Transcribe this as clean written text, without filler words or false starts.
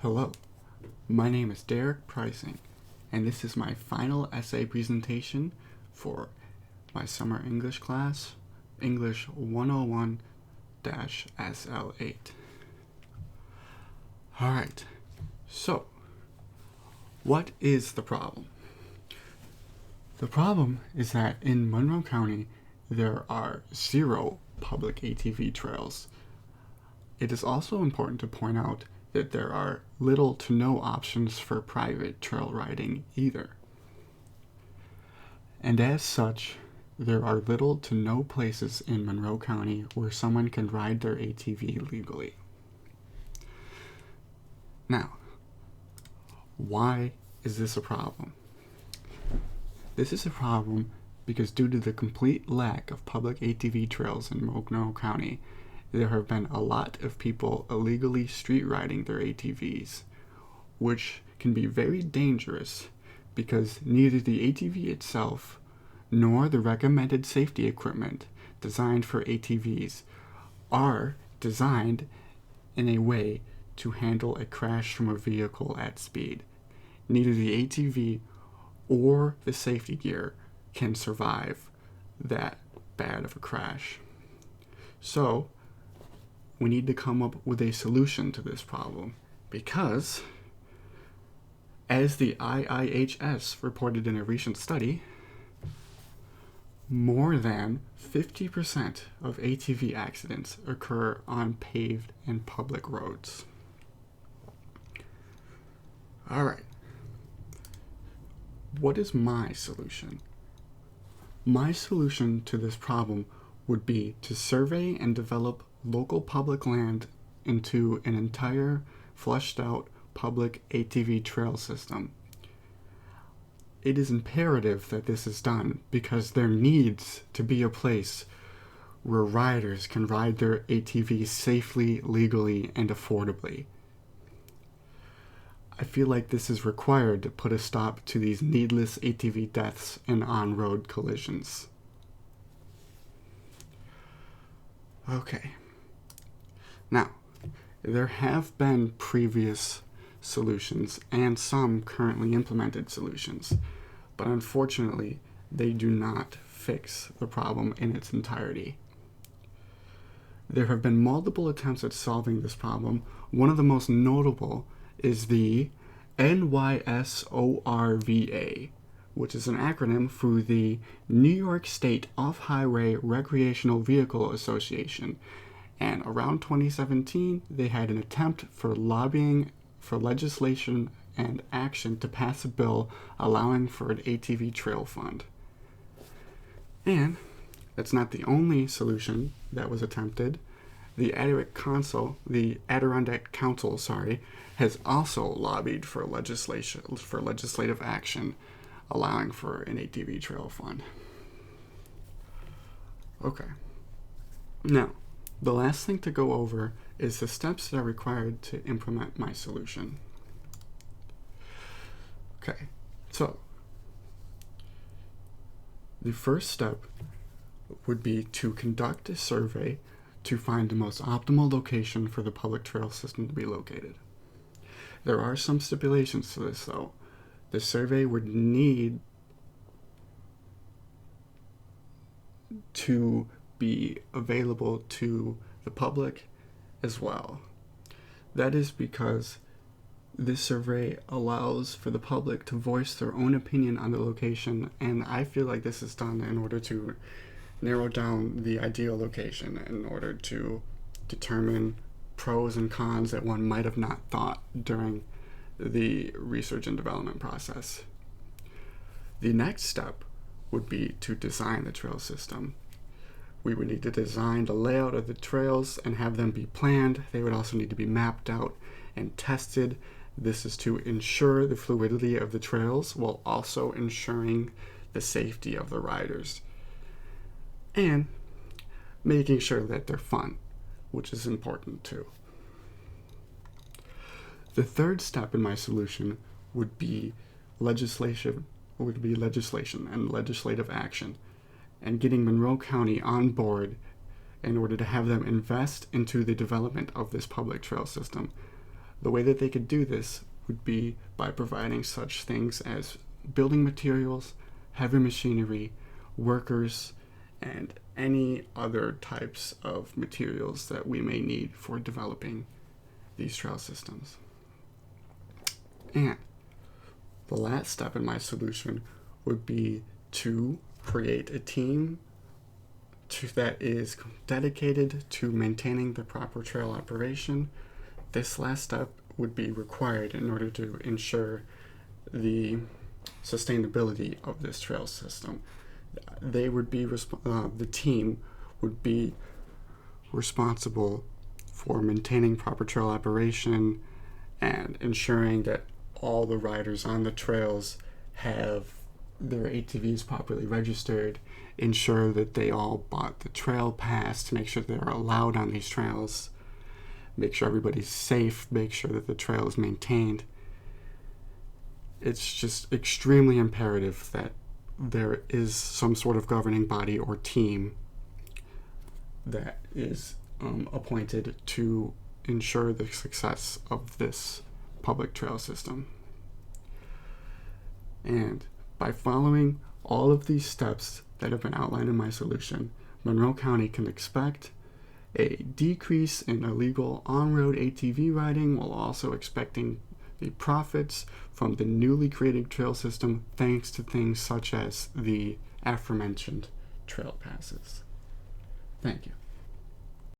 Hello, my name is Derek Pricing, and this is my final essay presentation for my summer English class, English 101-SL8. Alright, so, what is the problem? The problem is that in Monroe County, there are 0 public ATV trails. It is also important to point out that there are little to no options for private trail riding either. And as such, there are little to no places in Monroe County where someone can ride their ATV legally. Now, why is this a problem? This is a problem because due to the complete lack of public ATV trails in Monroe County, there have been a lot of people illegally street riding their ATVs, which can be very dangerous because neither the ATV itself nor the recommended safety equipment designed for ATVs are designed in a way to handle a crash from a vehicle at speed. Neither the ATV or the safety gear can survive that bad of a crash. So, we need to come up with a solution to this problem because, as the IIHS reported in a recent study, more than 50% of ATV accidents occur on paved and public roads. Alright, what is my solution? My solution to this problem would be to survey and develop local public land into an entire fleshed out public ATV trail system. It is imperative that this is done because there needs to be a place where riders can ride their ATVs safely, legally, and affordably. I feel like this is required to put a stop to these needless ATV deaths and on-road collisions. Okay. Now, there have been previous solutions and some currently implemented solutions, but unfortunately, they do not fix the problem in its entirety. There have been multiple attempts at solving this problem. One of the most notable is the NYSORVA, which is an acronym for the New York State Off-Highway Recreational Vehicle Association. And around 2017, they had an attempt for lobbying for legislation and action to pass a bill allowing for an ATV trail fund. And that's not the only solution that was attempted. The Adirondack Council, has also lobbied for legislative action allowing for an ATV trail fund. Okay. Now, the last thing to go over is the steps that are required to implement my solution. Okay, so the first step would be to conduct a survey to find the most optimal location for the public trail system to be located. There are some stipulations to this, though. The survey would need to be available to the public as well. That is because this survey allows for the public to voice their own opinion on the location, and I feel like this is done in order to narrow down the ideal location, in order to determine pros and cons that one might have not thought during the research and development process. The next step would be to design the trail system. We would need to design the layout of the trails and have them be planned. They would also need to be mapped out and tested. This is to ensure the fluidity of the trails while also ensuring the safety of the riders. And making sure that they're fun, which is important too. The third step in my solution would be legislation and legislative action, and getting Monroe County on board in order to have them invest into the development of this public trail system. The way that they could do this would be by providing such things as building materials, heavy machinery, workers, and any other types of materials that we may need for developing these trail systems. And the last step in my solution would be to create a team that is dedicated to maintaining the proper trail operation. This last step would be required in order to ensure the sustainability of this trail system. They would be the team would be responsible for maintaining proper trail operation and ensuring that all the riders on the trails have their ATVs properly registered, ensure that they all bought the trail pass to make sure they're allowed on these trails, make sure everybody's safe, make sure that the trail is maintained. It's just extremely imperative that there is some sort of governing body or team that is appointed to ensure the success of this public trail system. And by following all of these steps that have been outlined in my solution, Monroe County can expect a decrease in illegal on-road ATV riding while also expecting the profits from the newly created trail system thanks to things such as the aforementioned trail passes. Thank you.